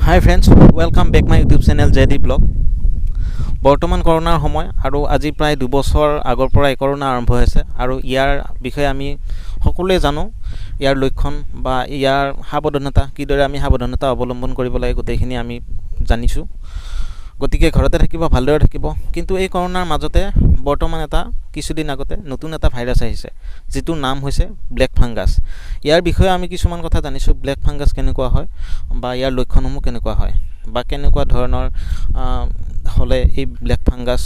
Hi friends, welcome back my YouTube channel JD Blog. বৰ্তমান কৰোনাৰ সময় আৰু আজি প্ৰায় 2 বছৰ আগৰ পৰা কৰোনা আৰম্ভ হৈছে আৰু ইয়াৰ বিষয়ে আমি সকলোৱে জানো ইয়াৰ লক্ষণ বা ইয়াৰ সাৱধানতা কিদৰে আমি সাৱধানতা অৱলম্বন কৰিব লাগে গোটেইখিনি আমি জানিছো গতিকে ঘৰতে থাকিব ভালদৰে থাকিব কিন্তু এই কৰোনাৰ মাজতে বৰ্তমান এটা কিছুদিন আগতে নতুন এটা ভাইৰাছ আহিছে যেটো নাম হৈছে ব্ল্যাক ফাংগাছ ইয়াৰ বিষয়ে আমি কিছুমান কথা জানিছো ব্ল্যাক ফাংগাছ কেনেকুৱা হয় বা ইয়াৰ লক্ষণসমূহ কেনেকুৱা হয় বা কেনেকুৱা ধৰণৰ হলে এই ব্ল্যাক ফাংগাছ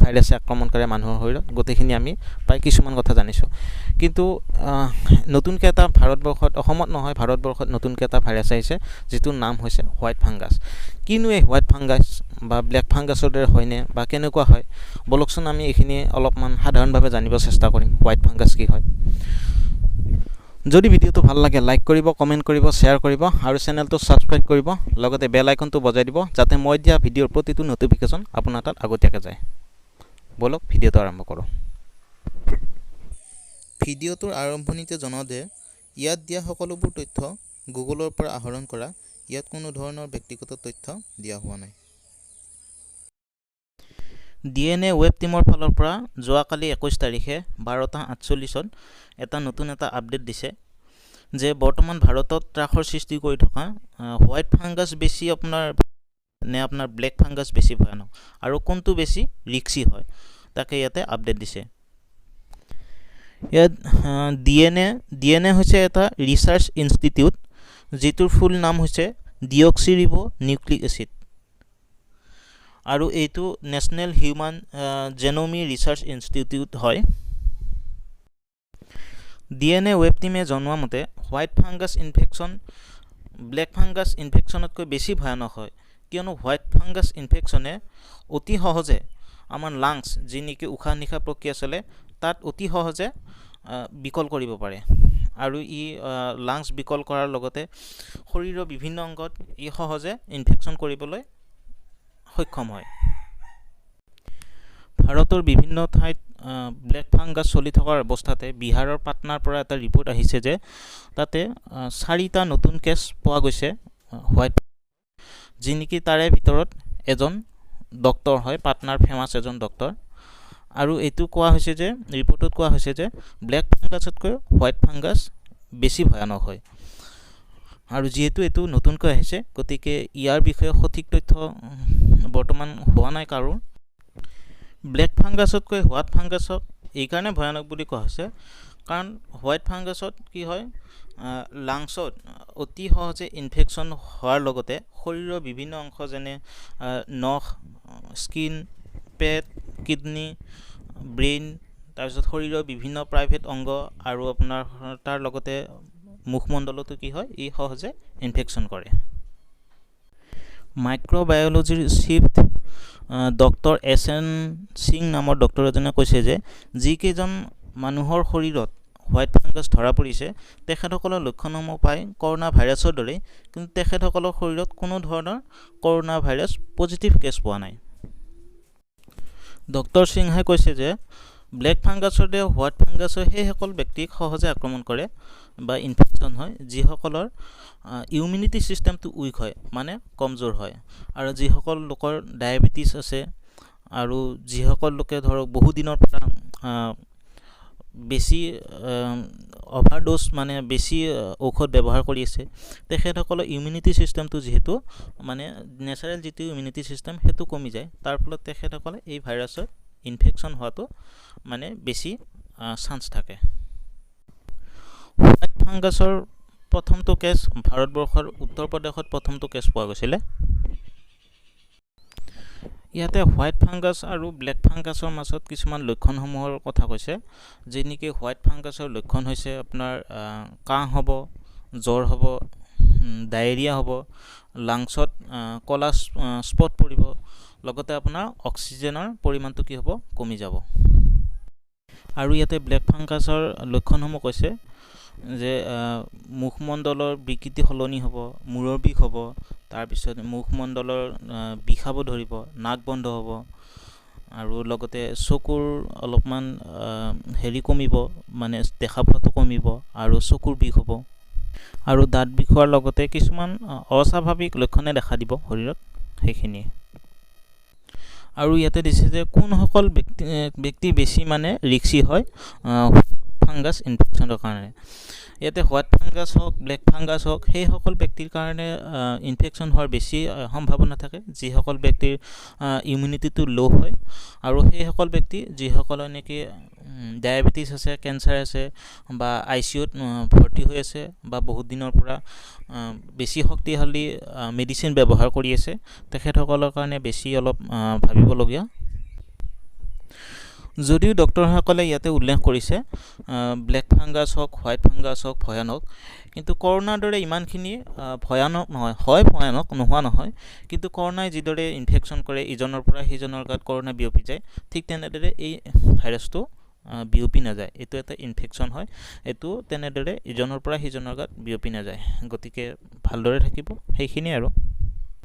ভাইৰাছে আক্ৰমণ কৰে মানুহৰ শৰীৰত গোটেইখিনি আমি পাই কিছুমান কথা জানিছো কিন্তু নতুনকৈ এটা ভাৰতবৰ্ষত অসমত নহয় ভাৰতবৰ্ষত নতুনকৈ এটা ভাইৰাছ আহিছে যেটো নাম হৈছে হোৱাইট ফাংগাছ কিনো এই হোৱাইট ফাংগাছ বা ব্ল্যাক ফাংগাছৰ দৰে হয়নে বা কেনেকুৱা হয় বলকচোন আমি এইখিনি অলপমান সাধাৰণভাৱে জানিব চেষ্টা কৰিম হোৱাইট ফাংগাছ কি হয় যদি ভিডিওটো ভাল লাগে লাইক কৰিব কমেন্ট কৰিব শেয়াৰ কৰিব আৰু চেনেলটো সাবস্ক্ৰাইব কৰিব লগতে বেল আইকনটো বজাই দিব যাতে মই দিয়া ভিডিওৰ প্ৰতিটো নটিফিকেশন আপোনাৰ তাত আগতীয়াকৈ যায় বলক ভিডিওটো আৰম্ভ কৰো ভিডিওটোৰ আৰম্ভণিতে জনাও যে ইয়াত দিয়া সকলোবোৰ তথ্য গুগলৰ পৰা আহৰণ কৰা ইয়াত কোনো ধৰণৰ ব্যক্তিগত তথ্য দিয়া হোৱা নাই ডিএনএ ৱেব টিমৰ ফালৰ পৰা যোৱাকালি 21 তাৰিখে 12:48 এটা নতুন এটা আপডেট দিছে যে বৰ্তমান ভাৰতত ত্ৰাসৰ সৃষ্টি কৰি থকা হোৱাইট ফাংগাছ বেছি আপোনাৰ ব্ল্যাক ফাংগাছ বেছি ভয়ানক আৰু কোনটো বেছি ৰিস্কি হয় তাকে ইয়াতে আপডেট দিছে ইয়াত ডিএনএ হৈছে এটা ৰিসাৰ্চ ইনষ্টিটিউট যেটোৰ ফুল নাম হৈছে ডিঅক্সিৰিবো নিউক্লিক এসিড আৰু এইটো national human genome research institute হয় ডিএনএ ৱেব টিমে জনোৱা মতে white fungus infection black fungus ইনফেকচনতকৈ বেছি ভয়ানক হয় কিয়নো হোৱাইট ফাংগাছ ইনফেকচনে অতি সহজে আমাৰ লাংছ যি নেকি উশাহ নিশাহ প্ৰক্ৰিয়া চলে তাত অতি সহজে বিকল কৰিব পাৰে আৰু ই লাংছ বিকল কৰাৰ লগতে শৰীৰৰ বিভিন্ন অংগত ই সহজে ইনফেকচন কৰিবলৈ সক্ষম হয় ভাৰতৰ বিভিন্ন ঠাইত ব্ল্যাক ফাংগাছ চলি থকাৰ অৱস্থাতে বিহাৰৰ পাটনাৰ পৰা এটা ৰিপৰ্ট আহিছে যে তাতে 4টা নতুন কেছ পোৱা গৈছে হোৱাইট যি নেকি তাৰে ভিতৰত এজন ডক্টৰ হয় পাটনাৰ ফেমাস এজন ডক্টৰ আৰু এটো কোৱা হৈছে যে ৰিপৰ্টত কোৱা হৈছে যে ব্ল্যাক ফাংগাছতকৈ হোৱাইট ফাংগাছ বেছি ভয়ানক হয় আৰু যেহেতু এটো নতুনকৈ আহিছে গতিকে ইয়াৰ বিষয়ে সঠিক তথ্য বৰ্তমান হোৱা নাই কাৰো ব্ল্যাক ফাংগাছতকৈ হোৱাইট ফাংগাছক এই কাৰণে ভয়ানক বুলি কোৱা হৈছে কাৰণ হোৱাইট ফাংগাছত কি হয় লাংছত অতি সহজে ইনফেকচন হোৱাৰ লগতে শৰীৰৰ বিভিন্ন অংশ যেনে নখ স্কিন পেট কিডনি ব্ৰেইন তাৰপিছত শৰীৰৰ বিভিন্ন প্ৰাইভেট অংগ আৰু আপোনাৰ তাৰ লগতে মুখমণ্ডলতো কি হয় ই সহজে ইনফেকচন কৰে মাইক্ৰোবায়োলজিৰ চিফ ডক্টৰ এছএন সিং নামৰ ডক্টৰ এজনে কৈছে যে যি কেইজন মানুহৰ শৰীৰত হোৱাইট ফাংগাছ ধৰা পৰিছে তেখেতসকলৰ লক্ষণসমূহ পাই কৰোনা ভাইৰাছৰ দৰে কিন্তু তেখেতসকলৰ শৰীৰত কোনো ধৰণৰ কৰোনা ভাইৰাছ পজিটিভ কেছ পোৱা নাই ডক্টৰ সিংহে কৈছে যে ব্ল্যাক ফাংগাছৰ দৰে হোৱাইট ফাংগাছে সেই সকল ব্যক্তিক সহজে আক্ৰমণ কৰে বা ইনফেকচন হয় যিসকলৰ ইমিউনিটি সিস্টেমটো উইক হয় মানে কমজোৰ হয় আৰু যিসকল লোকৰ ডায়াবেটিস আছে আৰু যিসকল লোকে ধৰক বহু দিনৰ পৰা বেছি ওভাৰডোজ মানে বেছি ঔষধ ব্যৱহাৰ কৰি আছে তেখেতসকলৰ ইমিউনিটি সিস্টেমটো যেহেতু মানে নেচাৰেল যেটো ইমিউনিটি সিস্টেম হেতু কমি যায় তাৰ ফলত তেখেতসকলে এই ভাইৰাছৰ ইনফেকচন হোৱাটো মানে বেছি চান্স থাকে হোৱাইট ফাংগাছৰ প্ৰথমটো কেছ ভাৰতবৰ্ষৰ উত্তৰ প্ৰদেশত প্ৰথমটো কেছ পোৱা গৈছিল ইয়াতে হোৱাইট ফাংগাছ আৰু ব্ল্যাক ফাংগাছৰ মাজত কিছুমান লক্ষণসমূহৰ কথা কৈছে যে নেকি হোৱাইট ফাংগাছৰ লক্ষণ হৈছে আপোনাৰ কাহ হ'ব জ্বৰ হ'ব ডায়েৰিয়া হ'ব লাংছত কলা স্পট পৰিব লগতে আপোনাৰ অক্সিজেনৰ পৰিমাণটো কি হ'ব কমি যাব আৰু ইয়াতে ব্ল্যাক ফাংগাছৰ লক্ষণসমূহ কৈছে যে মুখমণ্ডলৰ বিকৃতি হলনি হ'ব মূৰৰ বিষ হ'ব তাৰ পিছত মুখমণ্ডলৰ বিষাব ধৰিব নাক বন্ধ হ'ব আৰু লগতে চকুৰ অলপমান হেৰি কমিব মানে দেখা পোৱাটো কমিব আৰু চকুৰ বিষ হ'ব আৰু দাঁত বিষোৱাৰ লগতে কিছুমান অস্বাভাৱিক লক্ষণে দেখা দিব শৰীৰত সেইখিনিয়ে আৰু ইয়াতে দিছে যে কোনসকল ব্যক্তি বেছি মানে ৰিক্সি হয় ফাংগাছ ইনফেকশ্যনৰ কাৰণে ইয়াতে হোৱাইট ফাংগাছ হওক ব্লেক ফাংগাছ হওক সেইসকল ব্যক্তিৰ কাৰণে ইনফেকশ্যন হোৱাৰ বেছি সম্ভাৱনা থাকে যিসকল ব্যক্তিৰ ইমিউনিটিটো ল' হয় আৰু সেইসকল ব্যক্তি যিসকলৰ নেকি ডায়েবেটিছ আছে কেঞ্চাৰ আছে বা ICUত ভৰ্তি হৈ আছে বা বহুত দিনৰ পৰা বেছি শক্তিশালী মেডিচিন ব্যৱহাৰ কৰি আছে তেখেতসকলৰ কাৰণে বেছি অলপ ভাবিবলগীয়া যদিও ডক্টৰসকলে ইয়াতে উল্লেখ কৰিছে ব্লেক ফাংগাছ হওক হোৱাইট ফাংগাছ হওক ভয়ানক কিন্তু কৰোনাৰ দৰে ইমানখিনি ভয়ানক নহয় হয় ভয়ানক নোহোৱা নহয় কিন্তু কৰোনাই যিদৰে ইনফেকশ্যন কৰে ইজনৰ পৰা সিজনৰ গাত কৰোনা বিয়পি যায় ঠিক তেনেদৰে এই ভাইৰাছটো বিয়পি নাযায় এইটো এটা ইনফেকশ্যন হয় এইটো তেনেদৰে ইজনৰ পৰা সিজনৰ গাত বিয়পি নাযায় গতিকে ভালদৰে থাকিব সেইখিনি আৰু